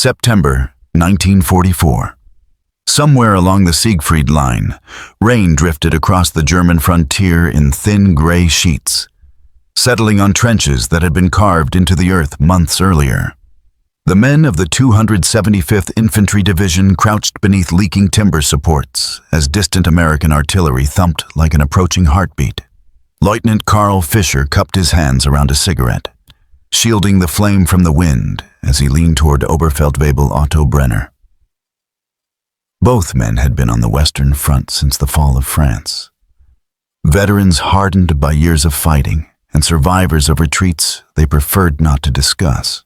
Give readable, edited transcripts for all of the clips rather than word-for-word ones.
September 1944. Somewhere along the Siegfried Line, rain drifted across the German frontier in thin gray sheets, settling on trenches that had been carved into the earth months earlier. The men of the 275th Infantry Division crouched beneath leaking timber supports as distant American artillery thumped like an approaching heartbeat. Lieutenant Karl Fischer cupped his hands around a cigarette, shielding the flame from the wind as he leaned toward Oberfeldwebel Otto Brenner. Both men had been on the Western Front since the fall of France. Veterans hardened by years of fighting and survivors of retreats they preferred not to discuss.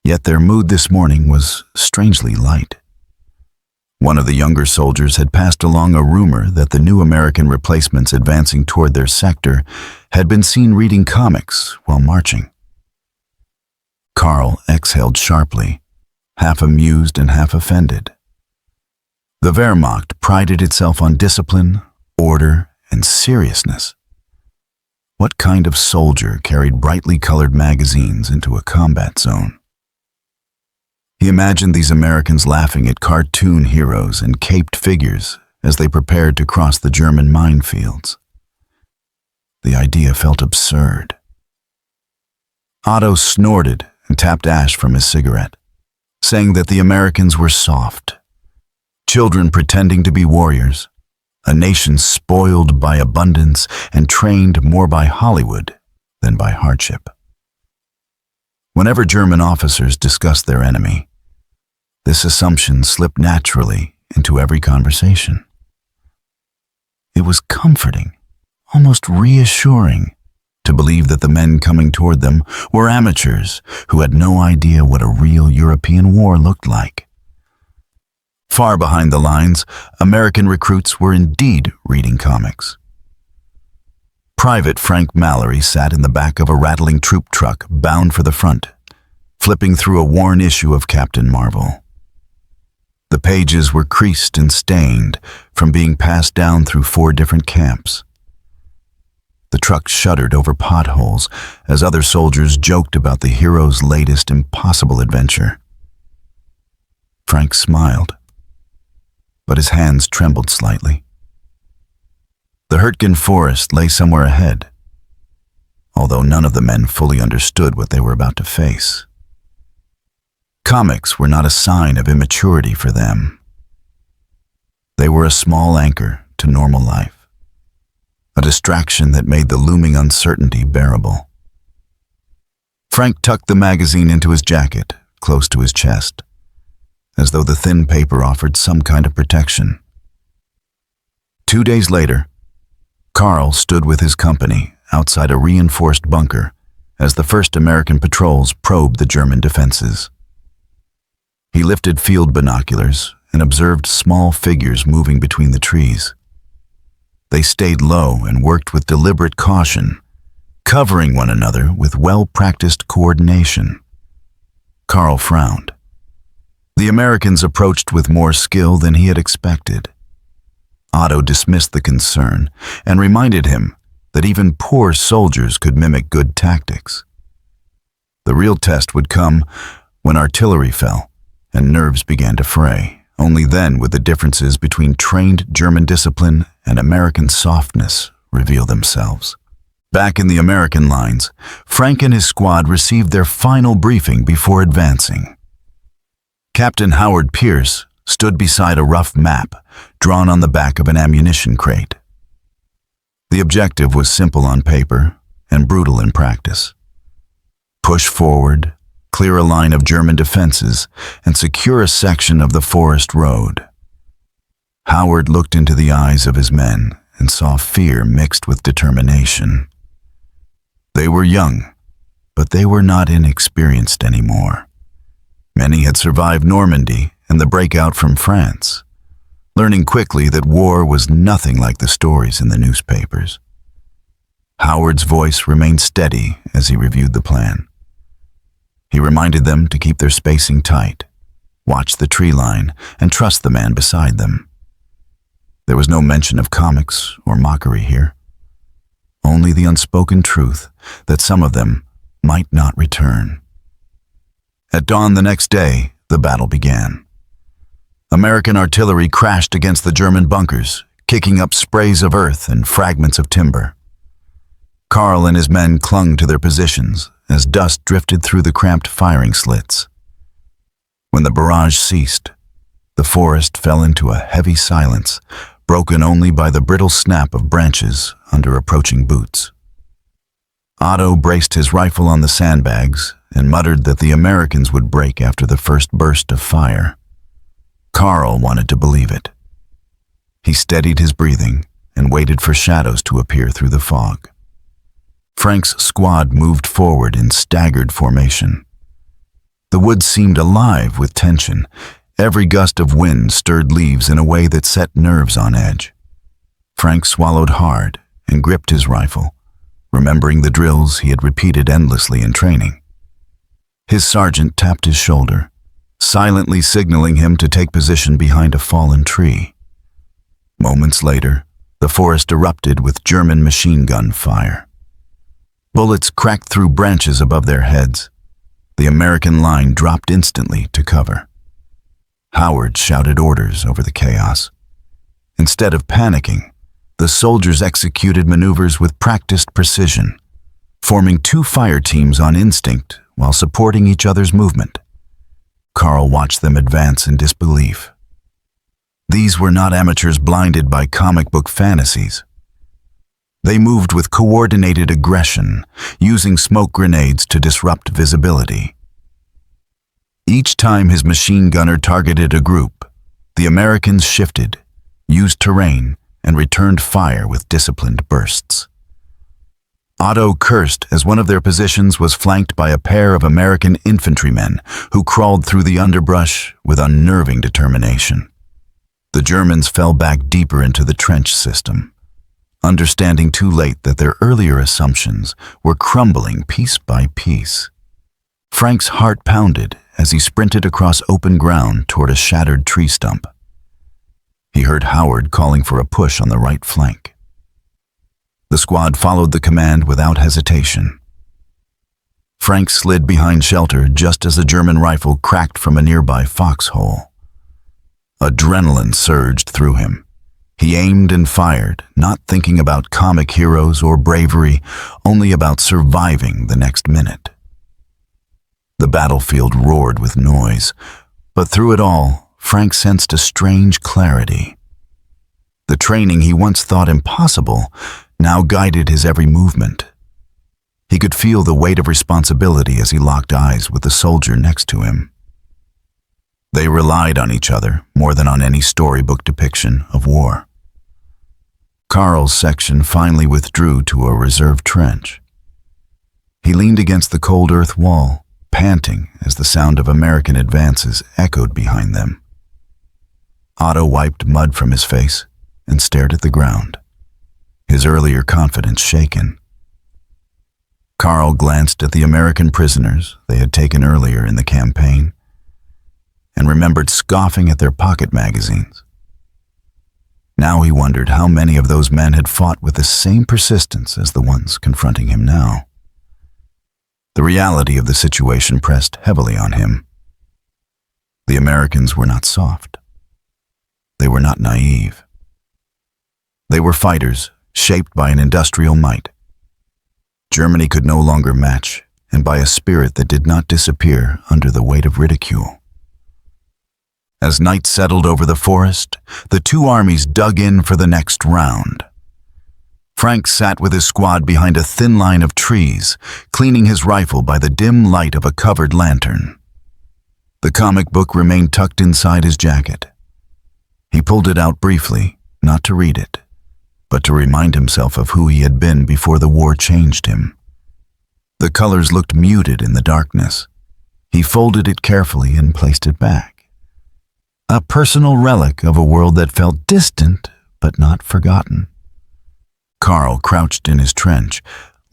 Yet their mood this morning was strangely light. One of the younger soldiers had passed along a rumor that the new American replacements advancing toward their sector had been seen reading comics while marching. Karl exhaled sharply, half amused and half offended. The Wehrmacht prided itself on discipline, order, and seriousness. What kind of soldier carried brightly colored magazines into a combat zone? He imagined these Americans laughing at cartoon heroes and caped figures as they prepared to cross the German minefields. The idea felt absurd. Otto snorted and tapped ash from his cigarette, saying that the Americans were soft, children pretending to be warriors, a nation spoiled by abundance and trained more by Hollywood than by hardship. Whenever German officers discussed their enemy, this assumption slipped naturally into every conversation. It was comforting, almost reassuring, to believe that the men coming toward them were amateurs who had no idea what a real European war looked like. Far behind the lines, American recruits were indeed reading comics. Private Frank Mallory sat in the back of a rattling troop truck bound for the front, flipping through a worn issue of Captain Marvel. The pages were creased and stained from being passed down through 4 different camps. The truck shuddered over potholes as other soldiers joked about the hero's latest impossible adventure. Frank smiled, but his hands trembled slightly. The Hürtgen Forest lay somewhere ahead, although none of the men fully understood what they were about to face. Comics were not a sign of immaturity for them. They were a small anchor to normal life, a distraction that made the looming uncertainty bearable. Frank tucked the magazine into his jacket, close to his chest, as though the thin paper offered some kind of protection. 2 days later, Karl stood with his company outside a reinforced bunker as the first American patrols probed the German defenses. He lifted field binoculars and observed small figures moving between the trees. They stayed low and worked with deliberate caution, covering one another with well-practiced coordination. Karl frowned. The Americans approached with more skill than he had expected. Otto dismissed the concern and reminded him that even poor soldiers could mimic good tactics. The real test would come when artillery fell and nerves began to fray. Only then would the differences between trained German discipline and American softness reveal themselves. Back in the American lines, Frank and his squad received their final briefing before advancing. Captain Howard Pierce stood beside a rough map drawn on the back of an ammunition crate. The objective was simple on paper and brutal in practice. Push forward, clear a line of German defenses, and secure a section of the forest road. Howard looked into the eyes of his men and saw fear mixed with determination. They were young, but they were not inexperienced anymore. Many had survived Normandy and the breakout from France, learning quickly that war was nothing like the stories in the newspapers. Howard's voice remained steady as he reviewed the plan. He reminded them to keep their spacing tight, watch the tree line, and trust the man beside them. There was no mention of comics or mockery here, only the unspoken truth that some of them might not return. At dawn the next day, the battle began. American artillery crashed against the German bunkers, kicking up sprays of earth and fragments of timber. Karl and his men clung to their positions as dust drifted through the cramped firing slits. When the barrage ceased, the forest fell into a heavy silence, broken only by the brittle snap of branches under approaching boots. Otto braced his rifle on the sandbags and muttered that the Americans would break after the first burst of fire. Karl wanted to believe it. He steadied his breathing and waited for shadows to appear through the fog. Frank's squad moved forward in staggered formation. The woods seemed alive with tension. Every gust of wind stirred leaves in a way that set nerves on edge. Frank swallowed hard and gripped his rifle, remembering the drills he had repeated endlessly in training. His sergeant tapped his shoulder, silently signaling him to take position behind a fallen tree. Moments later, the forest erupted with German machine gun fire. Bullets cracked through branches above their heads. The American line dropped instantly to cover. Howard shouted orders over the chaos. Instead of panicking, the soldiers executed maneuvers with practiced precision, forming two fire teams on instinct while supporting each other's movement. Karl watched them advance in disbelief. These were not amateurs blinded by comic book fantasies. They moved with coordinated aggression, using smoke grenades to disrupt visibility. Each time his machine gunner targeted a group, the Americans shifted, used terrain, and returned fire with disciplined bursts. Otto cursed as one of their positions was flanked by a pair of American infantrymen who crawled through the underbrush with unnerving determination. The Germans fell back deeper into the trench system, understanding too late that their earlier assumptions were crumbling piece by piece. Frank's heart pounded as he sprinted across open ground toward a shattered tree stump. He heard Howard calling for a push on the right flank. The squad followed the command without hesitation. Frank slid behind shelter just as a German rifle cracked from a nearby foxhole. Adrenaline surged through him. He aimed and fired, not thinking about comic heroes or bravery, only about surviving the next minute. The battlefield roared with noise, but through it all, Frank sensed a strange clarity. The training he once thought impossible now guided his every movement. He could feel the weight of responsibility as he locked eyes with the soldier next to him. They relied on each other more than on any storybook depiction of war. Karl's section finally withdrew to a reserve trench. He leaned against the cold earth wall, panting as the sound of American advances echoed behind them. Otto wiped mud from his face and stared at the ground, his earlier confidence shaken. Karl glanced at the American prisoners they had taken earlier in the campaign and remembered scoffing at their pocket magazines. Now he wondered how many of those men had fought with the same persistence as the ones confronting him now. The reality of the situation pressed heavily on him. The Americans were not soft. They were not naive. They were fighters, shaped by an industrial might. Germany could no longer match, and by a spirit that did not disappear under the weight of ridicule. As night settled over the forest, the two armies dug in for the next round. Frank sat with his squad behind a thin line of trees, cleaning his rifle by the dim light of a covered lantern. The comic book remained tucked inside his jacket. He pulled it out briefly, not to read it, but to remind himself of who he had been before the war changed him. The colors looked muted in the darkness. He folded it carefully and placed it back. A personal relic of a world that felt distant but not forgotten. Karl crouched in his trench,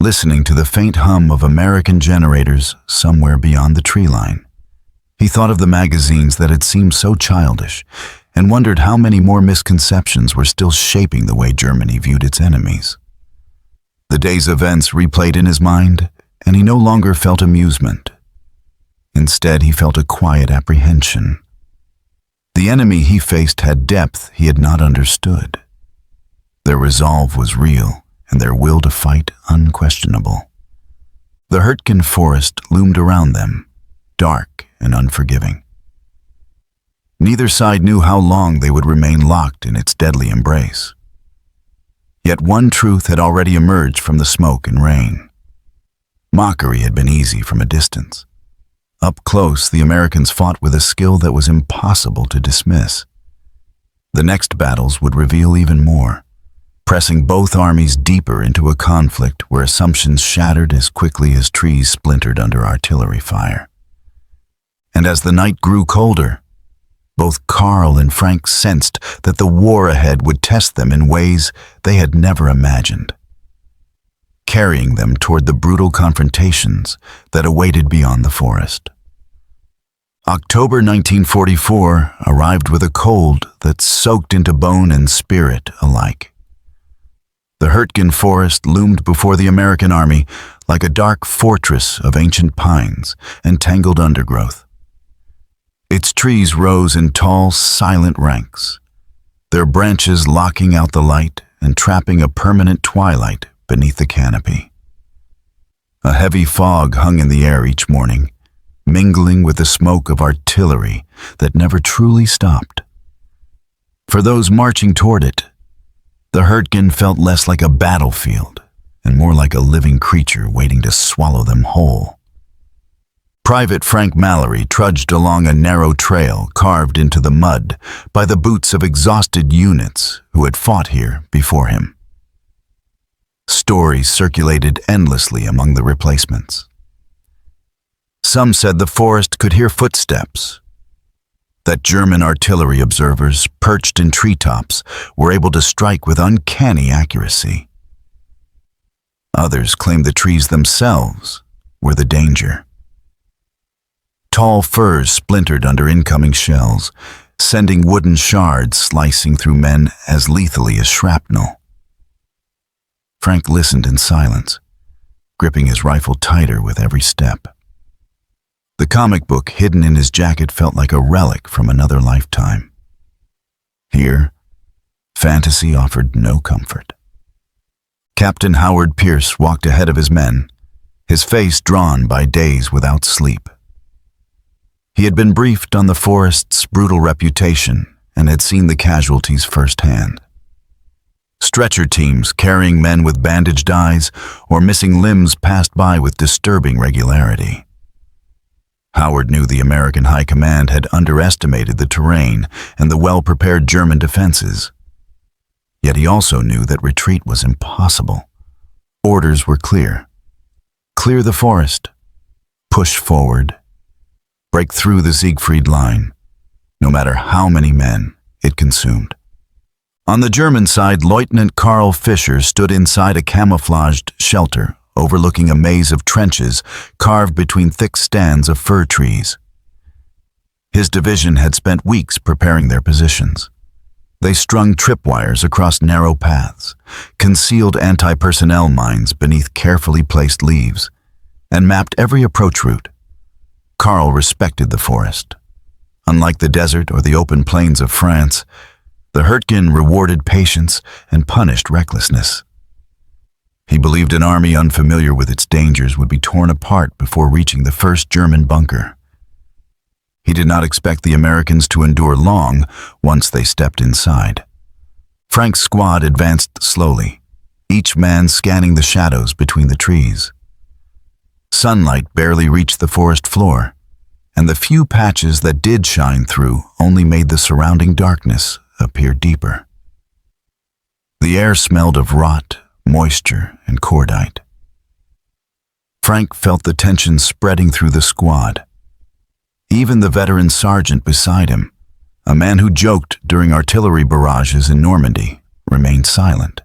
listening to the faint hum of American generators somewhere beyond the tree line. He thought of the magazines that had seemed so childish and wondered how many more misconceptions were still shaping the way Germany viewed its enemies. The day's events replayed in his mind, and he no longer felt amusement. Instead, he felt a quiet apprehension. The enemy he faced had depth he had not understood. Their resolve was real, and their will to fight unquestionable. The Hürtgen Forest loomed around them, dark and unforgiving. Neither side knew how long they would remain locked in its deadly embrace. Yet one truth had already emerged from the smoke and rain. Mockery had been easy from a distance. Up close, the Americans fought with a skill that was impossible to dismiss. The next battles would reveal even more, pressing both armies deeper into a conflict where assumptions shattered as quickly as trees splintered under artillery fire. And as the night grew colder, both Karl and Frank sensed that the war ahead would test them in ways they had never imagined, carrying them toward the brutal confrontations that awaited beyond the forest. October 1944 arrived with a cold that soaked into bone and spirit alike. The Hürtgen Forest loomed before the American army like a dark fortress of ancient pines and tangled undergrowth. Its trees rose in tall, silent ranks, their branches locking out the light and trapping a permanent twilight beneath the canopy. A heavy fog hung in the air each morning, mingling with the smoke of artillery that never truly stopped. For those marching toward it, the Hürtgen felt less like a battlefield and more like a living creature waiting to swallow them whole. Private Frank Mallory trudged along a narrow trail carved into the mud by the boots of exhausted units who had fought here before him. Stories circulated endlessly among the replacements. Some said the forest could hear footsteps, that German artillery observers perched in treetops were able to strike with uncanny accuracy. Others claimed the trees themselves were the danger. Tall firs splintered under incoming shells, sending wooden shards slicing through men as lethally as shrapnel. Frank listened in silence, gripping his rifle tighter with every step. The comic book hidden in his jacket felt like a relic from another lifetime. Here, fantasy offered no comfort. Captain Howard Pierce walked ahead of his men, his face drawn by days without sleep. He had been briefed on the forest's brutal reputation and had seen the casualties firsthand. Stretcher teams carrying men with bandaged eyes or missing limbs passed by with disturbing regularity. Howard knew the American High Command had underestimated the terrain and the well-prepared German defenses. Yet he also knew that retreat was impossible. Orders were clear. Clear the forest. Push forward. Break through the Siegfried Line, no matter how many men it consumed. On the German side, Lieutenant Karl Fischer stood inside a camouflaged shelter overlooking a maze of trenches carved between thick stands of fir trees. His division had spent weeks preparing their positions. They strung tripwires across narrow paths, concealed anti-personnel mines beneath carefully placed leaves, and mapped every approach route. Karl respected the forest. Unlike the desert or the open plains of France, the Hürtgen rewarded patience and punished recklessness. He believed an army unfamiliar with its dangers would be torn apart before reaching the first German bunker. He did not expect the Americans to endure long once they stepped inside. Frank's squad advanced slowly, each man scanning the shadows between the trees. Sunlight barely reached the forest floor, and the few patches that did shine through only made the surrounding darkness appear deeper. The air smelled of rot, moisture, and cordite. Frank felt the tension spreading through the squad. Even the veteran sergeant beside him, a man who joked during artillery barrages in Normandy, remained silent.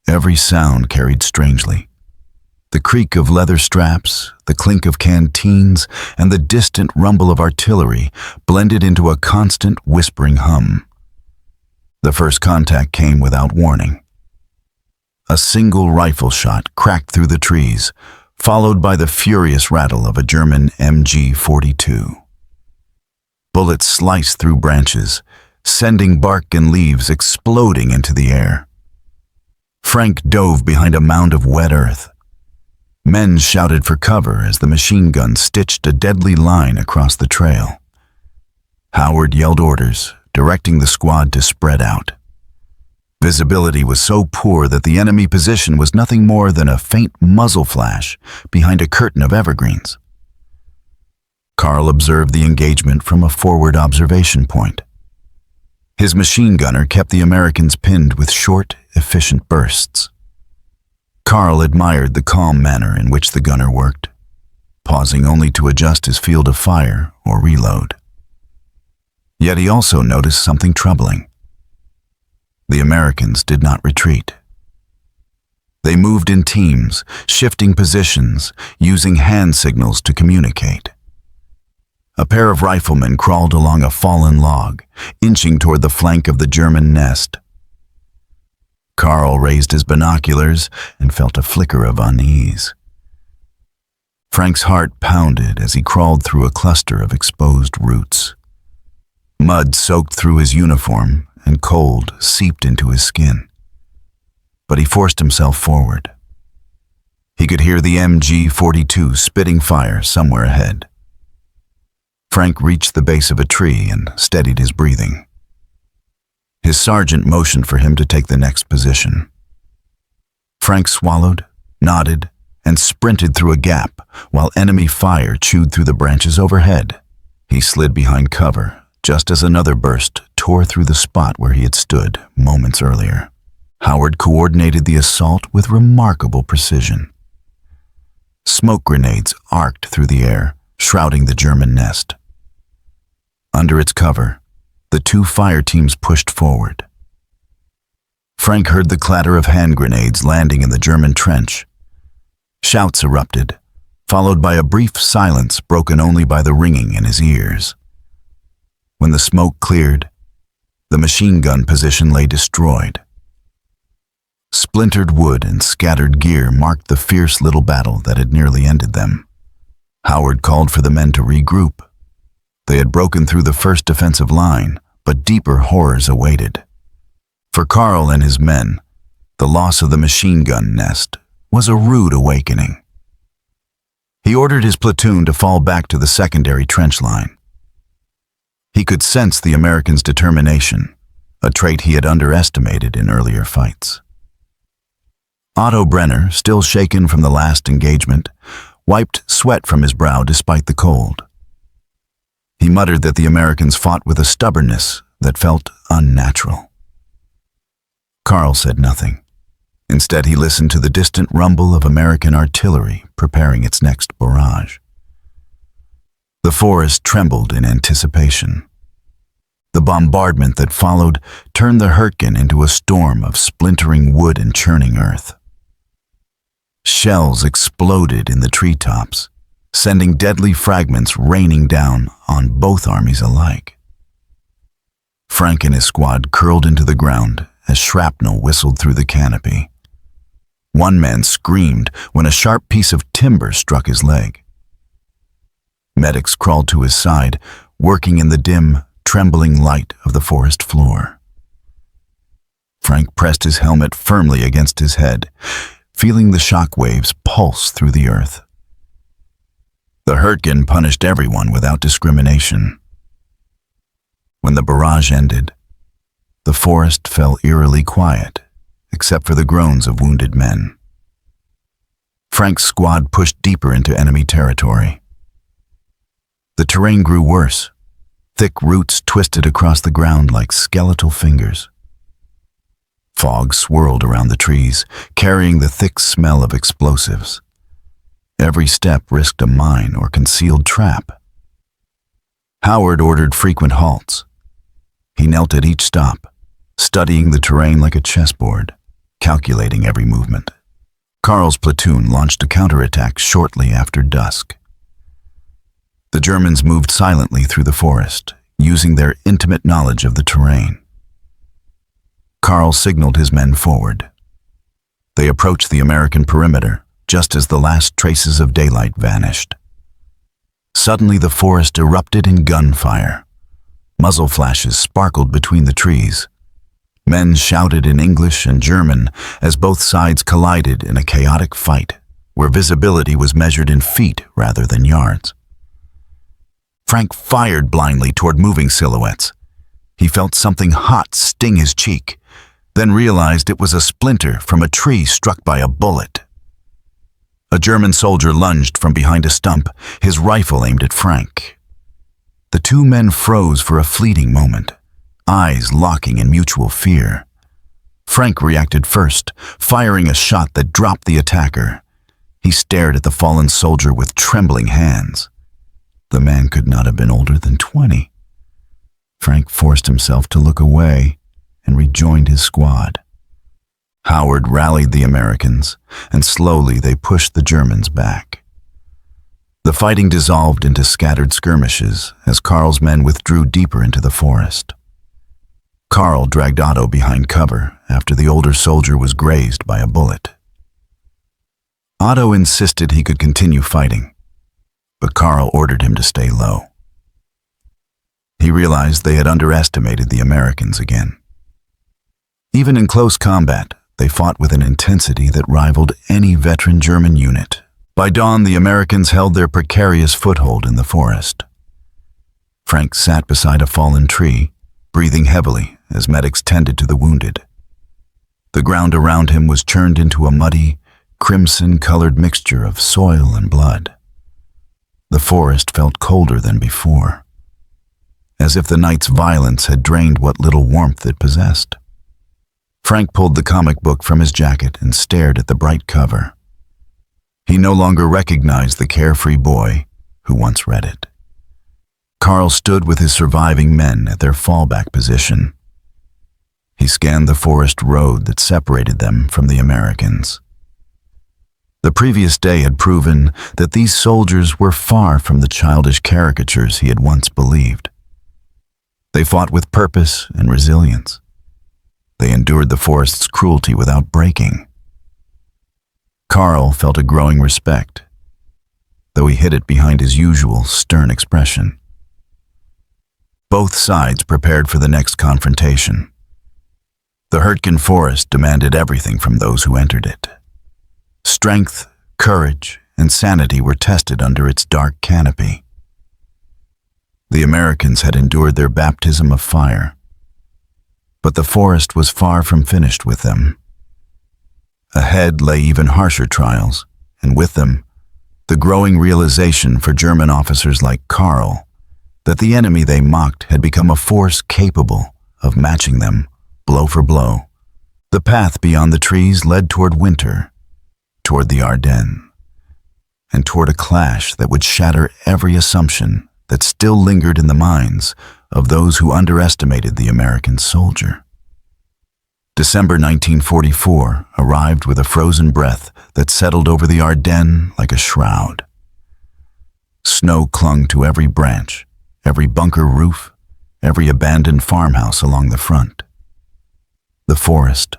Every sound carried strangely. The creak of leather straps, the clink of canteens, and the distant rumble of artillery blended into a constant whispering hum. The first contact came without warning. A single rifle shot cracked through the trees, followed by the furious rattle of a German MG-42. Bullets sliced through branches, sending bark and leaves exploding into the air. Frank dove behind a mound of wet earth. Men shouted for cover as the machine gun stitched a deadly line across the trail. Howard yelled orders, directing the squad to spread out. Visibility was so poor that the enemy position was nothing more than a faint muzzle flash behind a curtain of evergreens. Carl observed the engagement from a forward observation point. His machine gunner kept the Americans pinned with short, efficient bursts. Carl admired the calm manner in which the gunner worked, pausing only to adjust his field of fire or reload. Yet he also noticed something troubling. The Americans did not retreat. They moved in teams, shifting positions, using hand signals to communicate. A pair of riflemen crawled along a fallen log, inching toward the flank of the German nest. Carl raised his binoculars and felt a flicker of unease. Frank's heart pounded as he crawled through a cluster of exposed roots. Mud soaked through his uniform and cold seeped into his skin. But he forced himself forward. He could hear the MG-42 spitting fire somewhere ahead. Frank reached the base of a tree and steadied his breathing. His sergeant motioned for him to take the next position. Frank swallowed, nodded, and sprinted through a gap while enemy fire chewed through the branches overhead. He slid behind cover just as another burst tore through the spot where he had stood moments earlier. Howard coordinated the assault with remarkable precision. Smoke grenades arced through the air, shrouding the German nest. Under its cover, the two fire teams pushed forward. Frank heard the clatter of hand grenades landing in the German trench. Shouts erupted, followed by a brief silence broken only by the ringing in his ears. When the smoke cleared, the machine gun position lay destroyed. Splintered wood and scattered gear marked the fierce little battle that had nearly ended them. Howard called for the men to regroup. They had broken through the first defensive line, but deeper horrors awaited. For Carl and his men, the loss of the machine gun nest was a rude awakening. He ordered his platoon to fall back to the secondary trench line. He could sense the Americans' determination, a trait he had underestimated in earlier fights. Otto Brenner, still shaken from the last engagement, wiped sweat from his brow despite the cold. He muttered that the Americans fought with a stubbornness that felt unnatural. Carl said nothing. Instead, he listened to the distant rumble of American artillery preparing its next barrage. The forest trembled in anticipation. The bombardment that followed turned the Hürtgen into a storm of splintering wood and churning earth. Shells exploded in the treetops, sending deadly fragments raining down on both armies alike. Frank and his squad curled into the ground as shrapnel whistled through the canopy. One man screamed when a sharp piece of timber struck his leg. Medics crawled to his side, working in the dim, trembling light of the forest floor. Frank pressed his helmet firmly against his head, feeling the shock waves pulse through the earth. The Hürtgen punished everyone without discrimination. When the barrage ended, the forest fell eerily quiet, except for the groans of wounded men. Frank's squad pushed deeper into enemy territory. The terrain grew worse. Thick roots twisted across the ground like skeletal fingers. Fog swirled around the trees, carrying the thick smell of explosives. Every step risked a mine or concealed trap. Howard ordered frequent halts. He knelt at each stop, studying the terrain like a chessboard, calculating every movement. Carl's platoon launched a counterattack shortly after dusk. The Germans moved silently through the forest, using their intimate knowledge of the terrain. Carl signaled his men forward. They approached the American perimeter, just as the last traces of daylight vanished. Suddenly the forest erupted in gunfire. Muzzle flashes sparkled between the trees. Men shouted in English and German as both sides collided in a chaotic fight, where visibility was measured in feet rather than yards. Frank fired blindly toward moving silhouettes. He felt something hot sting his cheek, then realized it was a splinter from a tree struck by a bullet. A German soldier lunged from behind a stump, his rifle aimed at Frank. The two men froze for a fleeting moment, eyes locking in mutual fear. Frank reacted first, firing a shot that dropped the attacker. He stared at the fallen soldier with trembling hands. The man could not have been older than 20. Frank forced himself to look away and rejoined his squad. Howard rallied the Americans, and slowly they pushed the Germans back. The fighting dissolved into scattered skirmishes as Karl's men withdrew deeper into the forest. Karl dragged Otto behind cover after the older soldier was grazed by a bullet. Otto insisted he could continue fighting, but Karl ordered him to stay low. He realized they had underestimated the Americans again. Even in close combat, they fought with an intensity that rivaled any veteran German unit. By dawn, the Americans held their precarious foothold in the forest. Frank sat beside a fallen tree, breathing heavily as medics tended to the wounded. The ground around him was churned into a muddy, crimson-colored mixture of soil and blood. The forest felt colder than before, as if the night's violence had drained what little warmth it possessed. Frank pulled the comic book from his jacket and stared at the bright cover. He no longer recognized the carefree boy who once read it. Karl stood with his surviving men at their fallback position. He scanned the forest road that separated them from the Americans. The previous day had proven that these soldiers were far from the childish caricatures he had once believed. They fought with purpose and resilience. They endured the forest's cruelty without breaking. Karl felt a growing respect, though he hid it behind his usual stern expression. Both sides prepared for the next confrontation. The Hürtgen Forest demanded everything from those who entered it. Strength, courage, and sanity were tested under its dark canopy. The Americans had endured their baptism of fire, but the forest was far from finished with them. Ahead lay even harsher trials, and with them, the growing realization for German officers like Karl that the enemy they mocked had become a force capable of matching them blow for blow. The path beyond the trees led toward winter, toward the Ardennes, and toward a clash that would shatter every assumption that still lingered in the minds of those who underestimated the American soldier. December 1944 arrived with a frozen breath that settled over the Ardennes like a shroud. Snow clung to every branch, every bunker roof, every abandoned farmhouse along the front. The forest,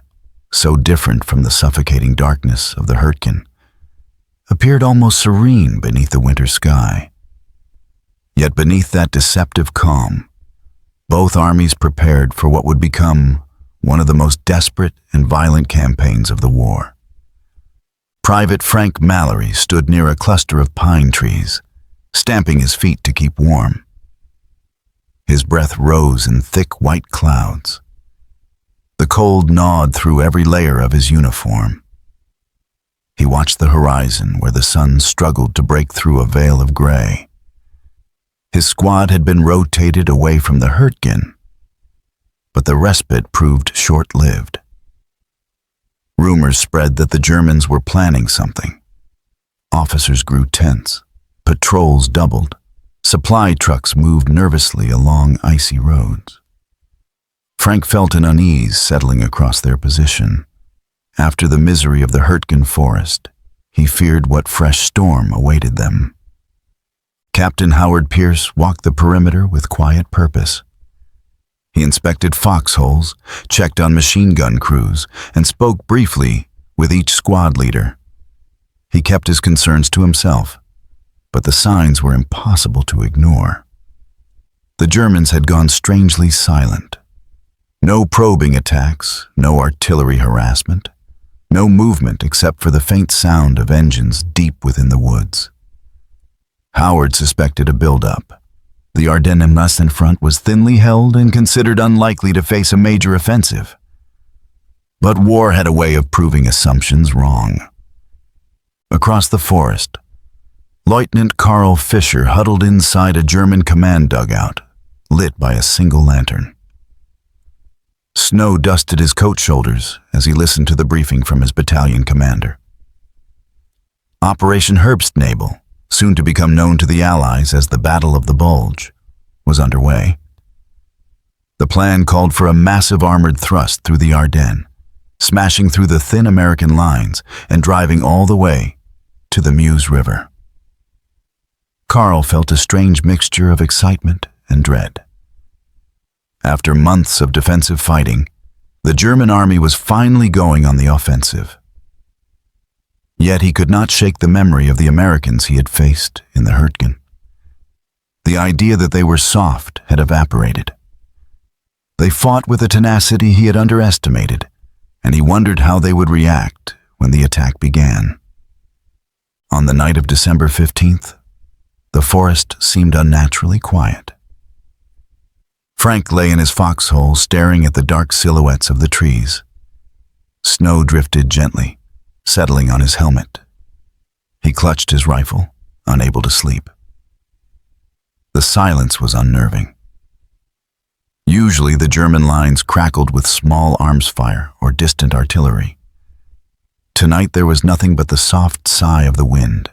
so different from the suffocating darkness of the Hürtgen, appeared almost serene beneath the winter sky. Yet beneath that deceptive calm, both armies prepared for what would become one of the most desperate and violent campaigns of the war. Private Frank Mallory stood near a cluster of pine trees, stamping his feet to keep warm. His breath rose in thick white clouds. The cold gnawed through every layer of his uniform. He watched the horizon where the sun struggled to break through a veil of gray. His squad had been rotated away from the Hürtgen, but the respite proved short-lived. Rumors spread that the Germans were planning something. Officers grew tense. Patrols doubled. Supply trucks moved nervously along icy roads. Frank felt an unease settling across their position. After the misery of the Hürtgen Forest, he feared what fresh storm awaited them. Captain Howard Pierce walked the perimeter with quiet purpose. He inspected foxholes, checked on machine gun crews, and spoke briefly with each squad leader. He kept his concerns to himself, but the signs were impossible to ignore. The Germans had gone strangely silent. No probing attacks, no artillery harassment, no movement except for the faint sound of engines deep within the woods. Howard suspected a buildup. The Ardennes front was thinly held and considered unlikely to face a major offensive. But war had a way of proving assumptions wrong. Across the forest, Lieutenant Karl Fischer huddled inside a German command dugout, lit by a single lantern. Snow dusted his coat shoulders as he listened to the briefing from his battalion commander. Operation Herbstnebel, soon to become known to the Allies as the Battle of the Bulge, was underway. The plan called for a massive armored thrust through the Ardennes, smashing through the thin American lines and driving all the way to the Meuse River. Karl felt a strange mixture of excitement and dread. After months of defensive fighting, the German army was finally going on the offensive. Yet he could not shake the memory of the Americans he had faced in the Hürtgen. The idea that they were soft had evaporated. They fought with a tenacity he had underestimated, and he wondered how they would react when the attack began. On the night of December 15th, the forest seemed unnaturally quiet. Frank lay in his foxhole staring at the dark silhouettes of the trees. Snow drifted gently, settling on his helmet. He clutched his rifle, unable to sleep. The silence was unnerving. Usually the German lines crackled with small arms fire or distant artillery. Tonight there was nothing but the soft sigh of the wind.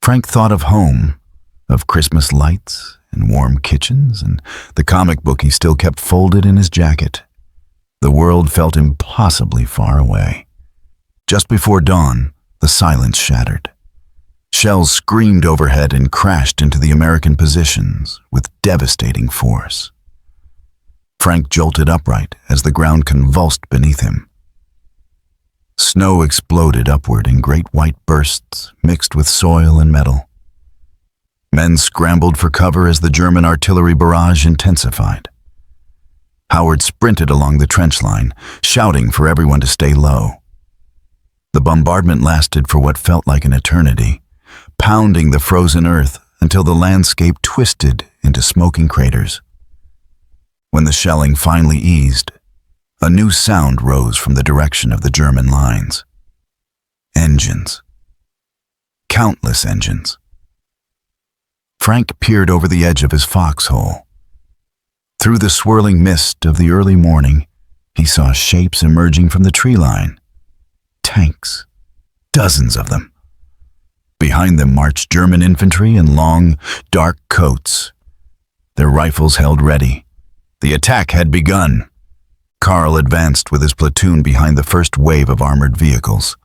Frank thought of home, of Christmas lights and warm kitchens, and the comic book he still kept folded in his jacket. The world felt impossibly far away. Just before dawn, the silence shattered. Shells screamed overhead and crashed into the American positions with devastating force. Frank jolted upright as the ground convulsed beneath him. Snow exploded upward in great white bursts mixed with soil and metal. Men scrambled for cover as the German artillery barrage intensified. Howard sprinted along the trench line, shouting for everyone to stay low. The bombardment lasted for what felt like an eternity, pounding the frozen earth until the landscape twisted into smoking craters. When the shelling finally eased, a new sound rose from the direction of the German lines. Engines. Countless engines. Frank peered over the edge of his foxhole. Through the swirling mist of the early morning, he saw shapes emerging from the tree line. Tanks. Dozens of them. Behind them marched German infantry in long, dark coats. Their rifles held ready. The attack had begun. Karl advanced with his platoon behind the first wave of armored vehicles.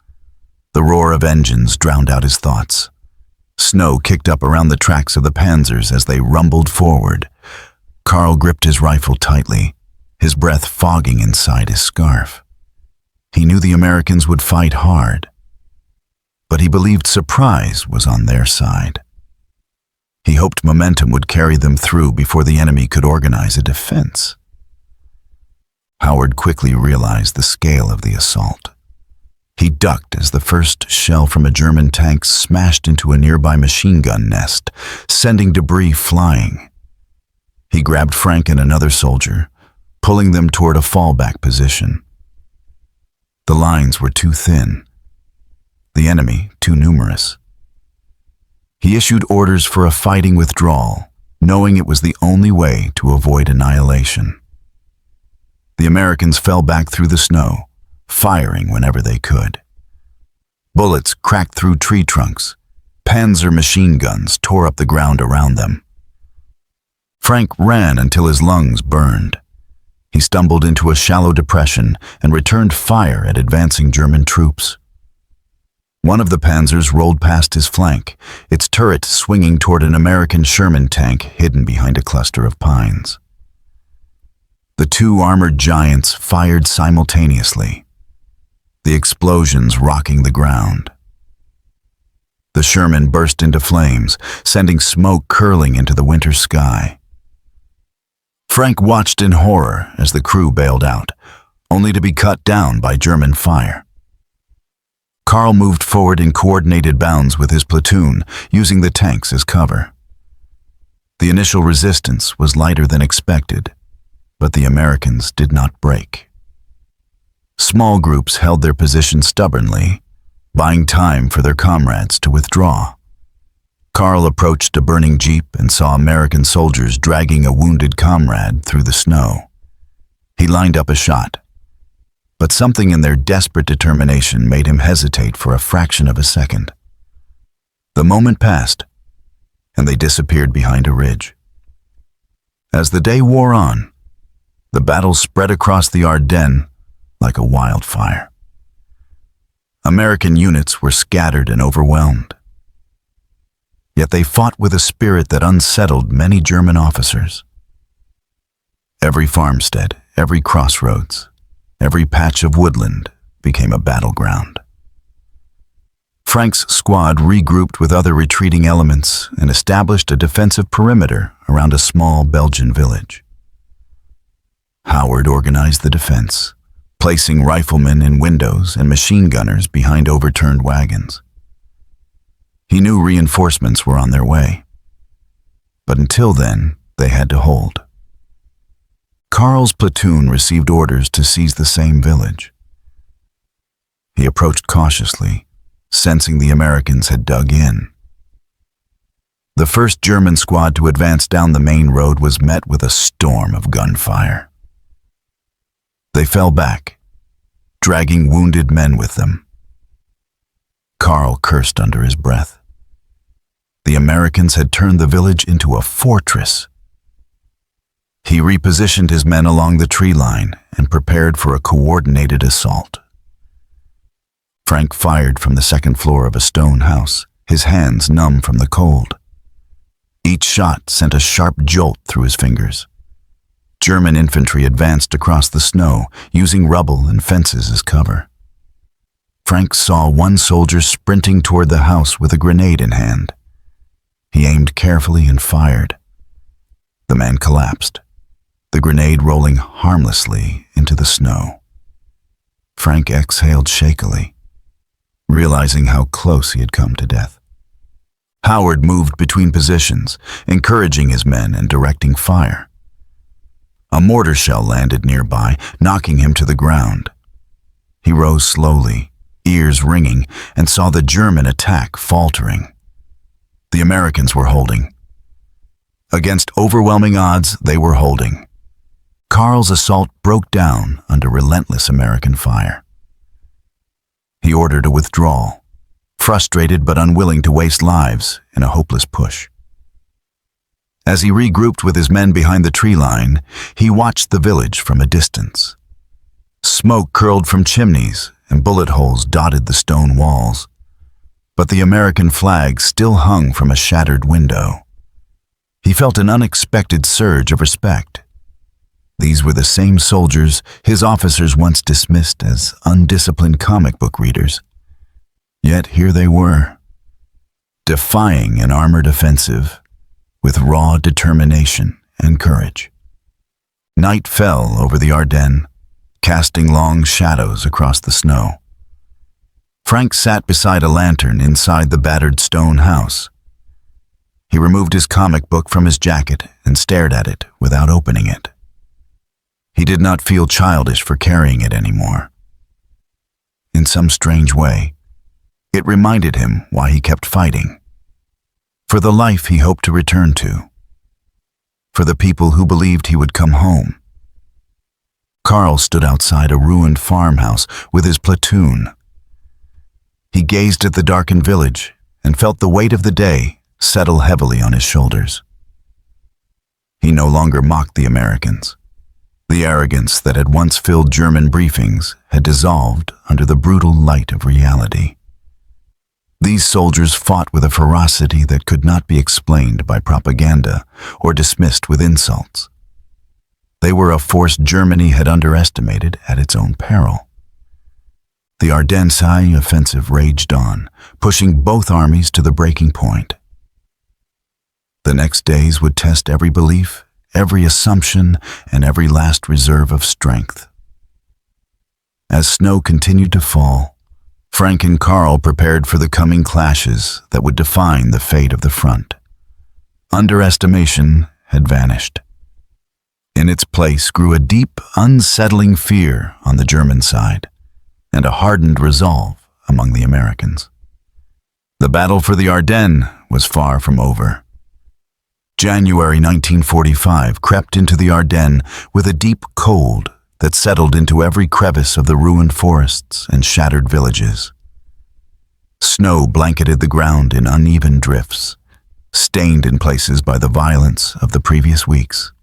The roar of engines drowned out his thoughts. Snow kicked up around the tracks of the panzers as they rumbled forward. Karl gripped his rifle tightly, his breath fogging inside his scarf. He knew the Americans would fight hard, but he believed surprise was on their side. He hoped momentum would carry them through before the enemy could organize a defense. Howard quickly realized the scale of the assault. He ducked as the first shell from a German tank smashed into a nearby machine gun nest, sending debris flying. He grabbed Frank and another soldier, pulling them toward a fallback position. The lines were too thin, the enemy too numerous. He issued orders for a fighting withdrawal, knowing it was the only way to avoid annihilation. The Americans fell back through the snow, firing whenever they could. Bullets cracked through tree trunks. Panzer machine guns tore up the ground around them. Frank ran until his lungs burned. He stumbled into a shallow depression and returned fire at advancing German troops. One of the panzers rolled past his flank, its turret swinging toward an American Sherman tank hidden behind a cluster of pines. The two armored giants fired simultaneously, the explosions rocking the ground. The Sherman burst into flames, sending smoke curling into the winter sky. Frank watched in horror as the crew bailed out, only to be cut down by German fire. Karl moved forward in coordinated bounds with his platoon, using the tanks as cover. The initial resistance was lighter than expected, but the Americans did not break. Small groups held their position stubbornly, buying time for their comrades to withdraw. Karl approached a burning jeep and saw American soldiers dragging a wounded comrade through the snow. He lined up a shot, but something in their desperate determination made him hesitate for a fraction of a second. The moment passed, and they disappeared behind a ridge. As the day wore on, the battle spread across the Ardennes like a wildfire. American units were scattered and overwhelmed. Yet they fought with a spirit that unsettled many German officers. Every farmstead, every crossroads, every patch of woodland became a battleground. Frank's squad regrouped with other retreating elements and established a defensive perimeter around a small Belgian village. Howard organized the defense, placing riflemen in windows and machine gunners behind overturned wagons. He knew reinforcements were on their way, but until then, they had to hold. Karl's platoon received orders to seize the same village. He approached cautiously, sensing the Americans had dug in. The first German squad to advance down the main road was met with a storm of gunfire. They fell back, dragging wounded men with them. Karl cursed under his breath. The Americans had turned the village into a fortress. He repositioned his men along the tree line and prepared for a coordinated assault. Frank fired from the second floor of a stone house, his hands numb from the cold. Each shot sent a sharp jolt through his fingers. German infantry advanced across the snow, using rubble and fences as cover. Frank saw one soldier sprinting toward the house with a grenade in hand. He aimed carefully and fired. The man collapsed, the grenade rolling harmlessly into the snow. Frank exhaled shakily, realizing how close he had come to death. Howard moved between positions, encouraging his men and directing fire. A mortar shell landed nearby, knocking him to the ground. He rose slowly, ears ringing, and saw the German attack faltering. The Americans were holding. Against overwhelming odds, they were holding. Karl's assault broke down under relentless American fire. He ordered a withdrawal, frustrated but unwilling to waste lives in a hopeless push. As he regrouped with his men behind the tree line, he watched the village from a distance. Smoke curled from chimneys and bullet holes dotted the stone walls, but the American flag still hung from a shattered window. He felt an unexpected surge of respect. These were the same soldiers his officers once dismissed as undisciplined comic book readers. Yet here they were, defying an armored offensive with raw determination and courage. Night fell over the Ardennes, casting long shadows across the snow. Frank sat beside a lantern inside the battered stone house. He removed his comic book from his jacket and stared at it without opening it. He did not feel childish for carrying it anymore. In some strange way, it reminded him why he kept fighting. For the life he hoped to return to. For the people who believed he would come home. Karl stood outside a ruined farmhouse with his platoon. He gazed at the darkened village and felt the weight of the day settle heavily on his shoulders. He no longer mocked the Americans. The arrogance that had once filled German briefings had dissolved under the brutal light of reality. These soldiers fought with a ferocity that could not be explained by propaganda or dismissed with insults. They were a force Germany had underestimated at its own peril. The Ardennes Offensive raged on, pushing both armies to the breaking point. The next days would test every belief, every assumption, and every last reserve of strength. As snow continued to fall, Frank and Karl prepared for the coming clashes that would define the fate of the front. Underestimation had vanished. In its place grew a deep, unsettling fear on the German side, and a hardened resolve among the Americans. The battle for the Ardennes was far from over. January 1945 crept into the Ardennes with a deep cold that settled into every crevice of the ruined forests and shattered villages. Snow blanketed the ground in uneven drifts, stained in places by the violence of the previous weeks.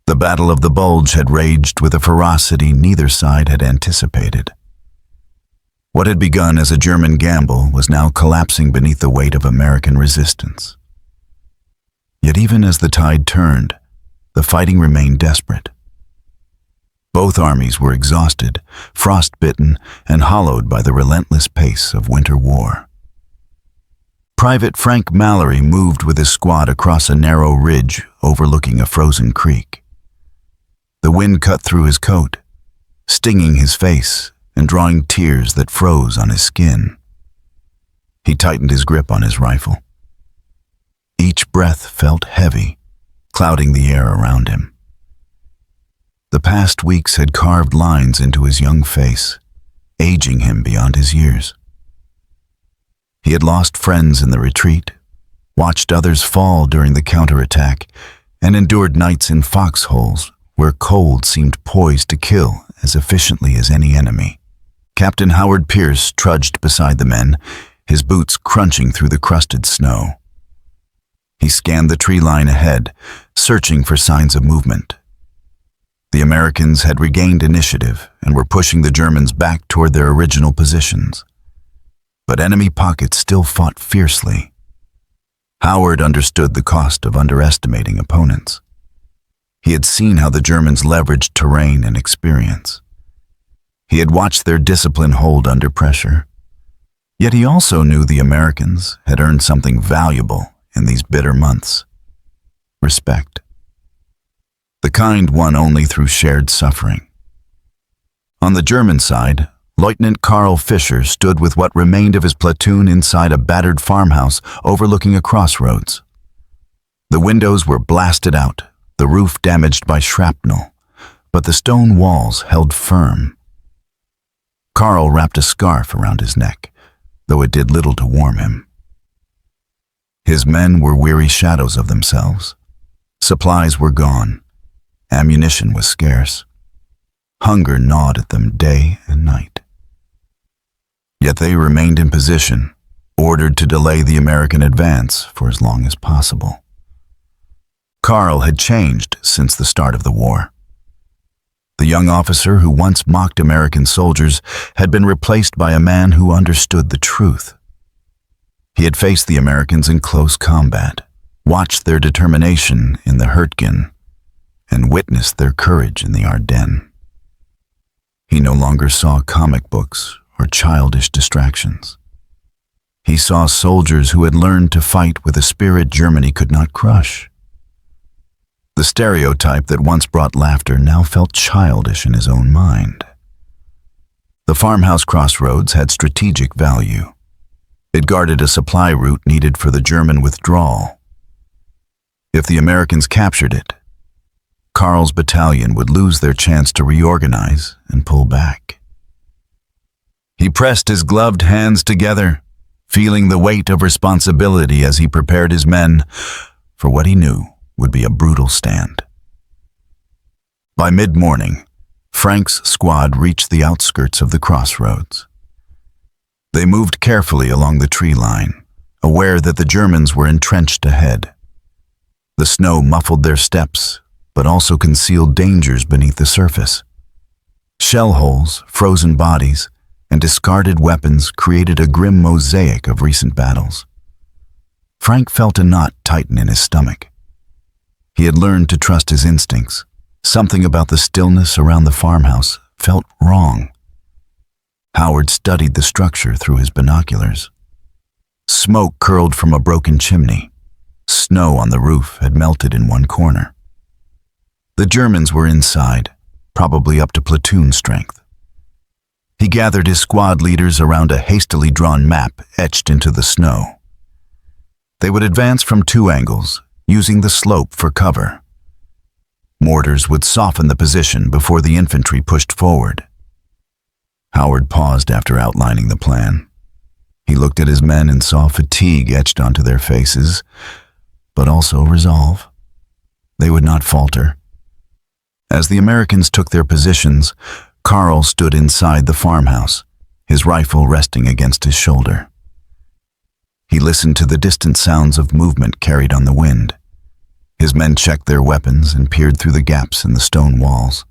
The Battle of the Bulge had raged with a ferocity neither side had anticipated. What had begun as a German gamble was now collapsing beneath the weight of American resistance. Yet even as the tide turned, the fighting remained desperate. Both armies were exhausted, frostbitten, and hollowed by the relentless pace of winter war. Private Frank Mallory moved with his squad across a narrow ridge overlooking a frozen creek. The wind cut through his coat, stinging his face and drawing tears that froze on his skin. He tightened his grip on his rifle. Each breath felt heavy, clouding the air around him. The past weeks had carved lines into his young face, aging him beyond his years. He had lost friends in the retreat, watched others fall during the counterattack, and endured nights in foxholes where cold seemed poised to kill as efficiently as any enemy. Captain Howard Pierce trudged beside the men, his boots crunching through the crusted snow. He scanned the tree line ahead, searching for signs of movement. The Americans had regained initiative and were pushing the Germans back toward their original positions. But enemy pockets still fought fiercely. Howard understood the cost of underestimating opponents. He had seen how the Germans leveraged terrain and experience. He had watched their discipline hold under pressure. Yet he also knew the Americans had earned something valuable in these bitter months: respect. The kind won only through shared suffering. On the German side, Lieutenant Karl Fischer stood with what remained of his platoon inside a battered farmhouse overlooking a crossroads. The windows were blasted out, the roof damaged by shrapnel, but the stone walls held firm. Karl wrapped a scarf around his neck, though it did little to warm him. His men were weary shadows of themselves. Supplies were gone. Ammunition was scarce. Hunger gnawed at them day and night. Yet they remained in position, ordered to delay the American advance for as long as possible. Karl had changed since the start of the war. The young officer who once mocked American soldiers had been replaced by a man who understood the truth. He had faced the Americans in close combat, watched their determination in the Hürtgen, and witnessed their courage in the Ardennes. He no longer saw comic books or childish distractions. He saw soldiers who had learned to fight with a spirit Germany could not crush. The stereotype that once brought laughter now felt childish in his own mind. The farmhouse crossroads had strategic value. It guarded a supply route needed for the German withdrawal. If the Americans captured it, Karl's battalion would lose their chance to reorganize and pull back. He pressed his gloved hands together, feeling the weight of responsibility as he prepared his men for what he knew would be a brutal stand. By mid-morning, Frank's squad reached the outskirts of the crossroads. They moved carefully along the tree line, aware that the Germans were entrenched ahead. The snow muffled their steps, but also concealed dangers beneath the surface. Shell holes, frozen bodies, and discarded weapons created a grim mosaic of recent battles. Frank felt a knot tighten in his stomach. He had learned to trust his instincts. Something about the stillness around the farmhouse felt wrong. Howard studied the structure through his binoculars. Smoke curled from a broken chimney. Snow on the roof had melted in one corner. The Germans were inside, probably up to platoon strength. He gathered his squad leaders around a hastily drawn map etched into the snow. They would advance from two angles, using the slope for cover. Mortars would soften the position before the infantry pushed forward. Howard paused after outlining the plan. He looked at his men and saw fatigue etched onto their faces, but also resolve. They would not falter. As the Americans took their positions, Carl stood inside the farmhouse, his rifle resting against his shoulder. He listened to the distant sounds of movement carried on the wind. His men checked their weapons and peered through the gaps in the stone walls.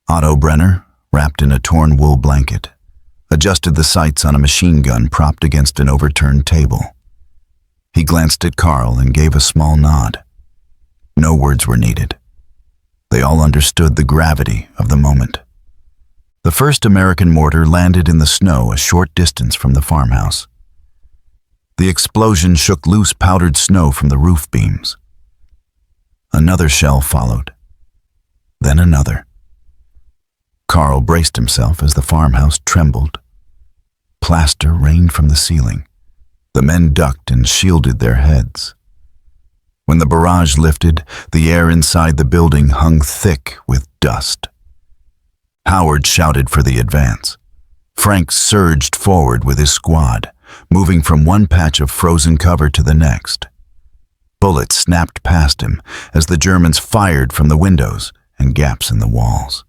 Otto Brenner, wrapped in a torn wool blanket, adjusted the sights on a machine gun propped against an overturned table. He glanced at Carl and gave a small nod. No words were needed. They all understood the gravity of the moment. The first American mortar landed in the snow a short distance from the farmhouse. The explosion shook loose powdered snow from the roof beams. Another shell followed, then another. Carl braced himself as the farmhouse trembled. Plaster rained from the ceiling. The men ducked and shielded their heads. When the barrage lifted, the air inside the building hung thick with dust. Howard shouted for the advance. Frank surged forward with his squad, moving from one patch of frozen cover to the next. Bullets snapped past him as the Germans fired from the windows and gaps in the walls.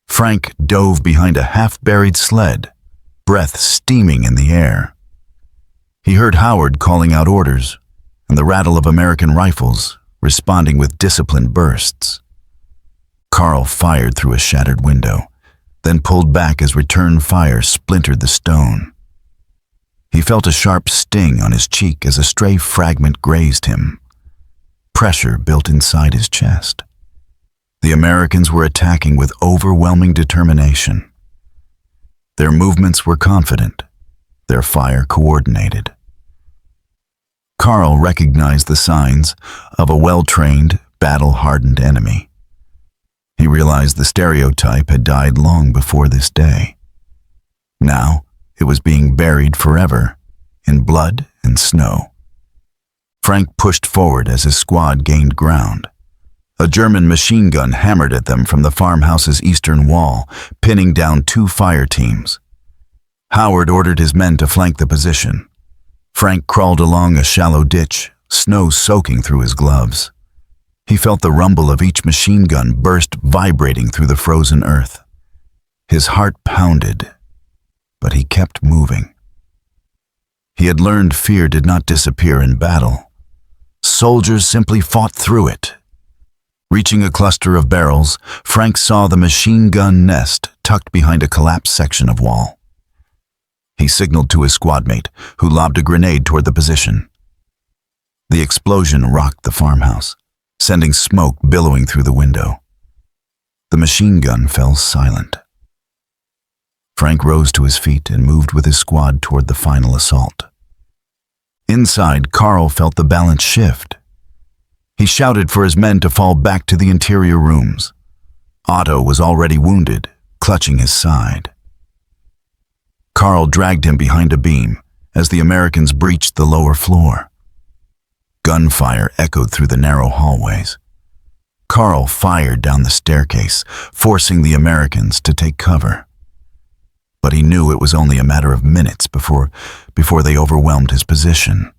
Frank dove behind a half-buried sled, breath steaming in the air. He heard Howard calling out orders, and the rattle of American rifles responding with disciplined bursts. Carl fired through a shattered window, then pulled back as return fire splintered the stone. He felt a sharp sting on his cheek as a stray fragment grazed him. Pressure built inside his chest. The Americans were attacking with overwhelming determination. Their movements were confident, their fire coordinated. Carl recognized the signs of a well-trained, battle-hardened enemy. He realized the stereotype had died long before this day. Now, it was being buried forever, in blood and snow. Frank pushed forward as his squad gained ground. A German machine gun hammered at them from the farmhouse's eastern wall, pinning down two fire teams. Howard ordered his men to flank the position. Frank crawled along a shallow ditch, snow soaking through his gloves. He felt the rumble of each machine gun burst vibrating through the frozen earth. His heart pounded, but he kept moving. He had learned fear did not disappear in battle. Soldiers simply fought through it. Reaching a cluster of barrels, Frank saw the machine gun nest tucked behind a collapsed section of wall. He signaled to his squadmate, who lobbed a grenade toward the position. The explosion rocked the farmhouse, sending smoke billowing through the window. The machine gun fell silent. Frank rose to his feet and moved with his squad toward the final assault. Inside, Carl felt the balance shift. He shouted for his men to fall back to the interior rooms. Otto was already wounded, clutching his side. Carl dragged him behind a beam as the Americans breached the lower floor. Gunfire echoed through the narrow hallways. Carl fired down the staircase, forcing the Americans to take cover. But he knew it was only a matter of minutes before they overwhelmed his position.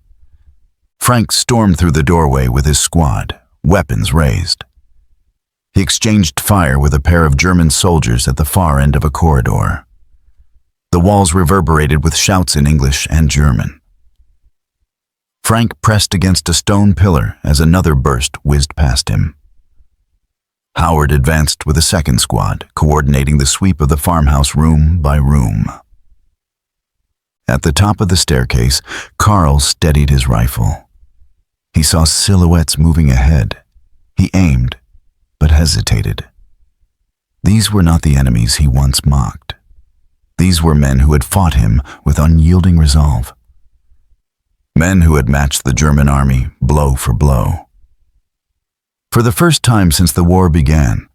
Frank stormed through the doorway with his squad, weapons raised. He exchanged fire with a pair of German soldiers at the far end of a corridor. The walls reverberated with shouts in English and German. Frank pressed against a stone pillar as another burst whizzed past him. Howard advanced with a second squad, coordinating the sweep of the farmhouse room by room. At the top of the staircase, Carl steadied his rifle. He saw silhouettes moving ahead. He aimed, but hesitated. These were not the enemies he once mocked. These were men who had fought him with unyielding resolve. Men who had matched the German army blow for blow. For the first time since the war began,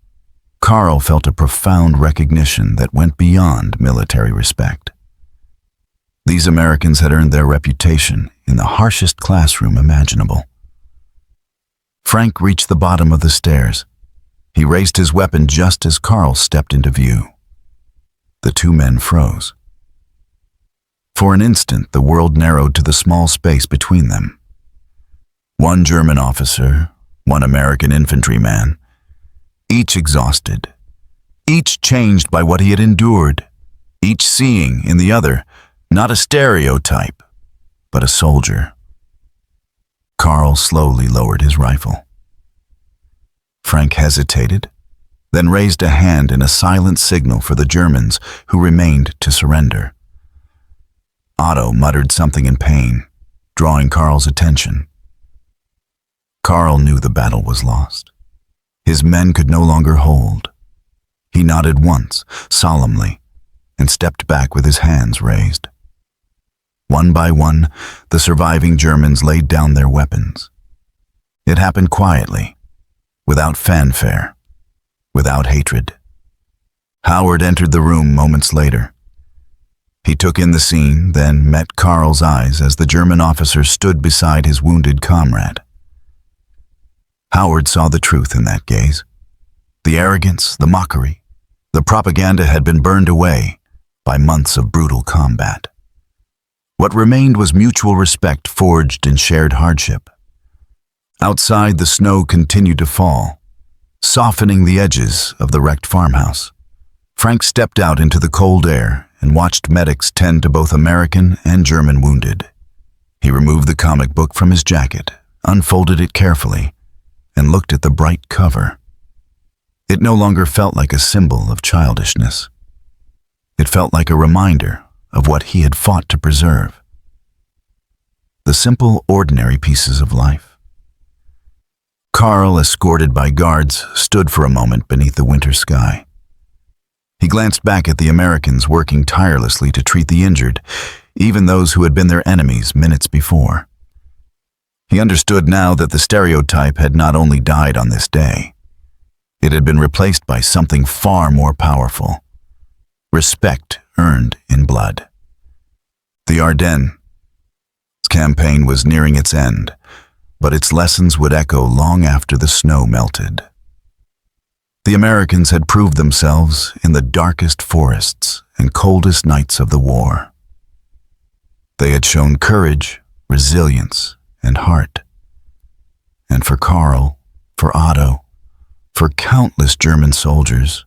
Karl felt a profound recognition that went beyond military respect. These Americans had earned their reputation in the harshest classroom imaginable. Frank reached the bottom of the stairs. He raised his weapon just as Karl stepped into view. The two men froze. For an instant, the world narrowed to the small space between them. One German officer, one American infantryman, each exhausted, each changed by what he had endured, each seeing in the other not a stereotype, but a soldier. Karl slowly lowered his rifle. Frank hesitated, then raised a hand in a silent signal for the Germans who remained to surrender. Otto muttered something in pain, drawing Karl's attention. Karl knew the battle was lost. His men could no longer hold. He nodded once, solemnly, and stepped back with his hands raised. One by one, the surviving Germans laid down their weapons. It happened quietly, without fanfare, without hatred. Howard entered the room moments later. He took in the scene, then met Karl's eyes as the German officer stood beside his wounded comrade. Howard saw the truth in that gaze. The arrogance, the mockery, the propaganda had been burned away by months of brutal combat. What remained was mutual respect forged in shared hardship. Outside, the snow continued to fall, softening the edges of the wrecked farmhouse. Frank stepped out into the cold air and watched medics tend to both American and German wounded. He removed the comic book from his jacket, unfolded it carefully, and looked at the bright cover. It no longer felt like a symbol of childishness. It felt like a reminder of what he had fought to preserve. The simple, ordinary pieces of life. Karl, escorted by guards, stood for a moment beneath the winter sky. He glanced back at the Americans working tirelessly to treat the injured, even those who had been their enemies minutes before. He understood now that the stereotype had not only died on this day. It had been replaced by something far more powerful. Respect earned in blood. The Ardennes campaign was nearing its end, but its lessons would echo long after the snow melted. The Americans had proved themselves in the darkest forests and coldest nights of the war. They had shown courage, resilience, and heart. And for Karl, for Otto, for countless German soldiers,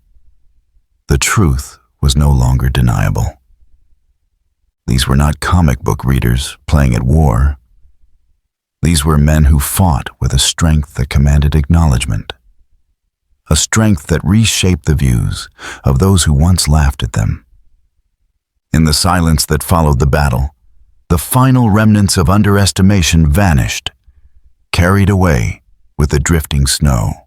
the truth was no longer deniable. These were not comic book readers playing at war. These were men who fought with a strength that commanded acknowledgement, a strength that reshaped the views of those who once laughed at them. In the silence that followed the battle, the final remnants of underestimation vanished, carried away with the drifting snow.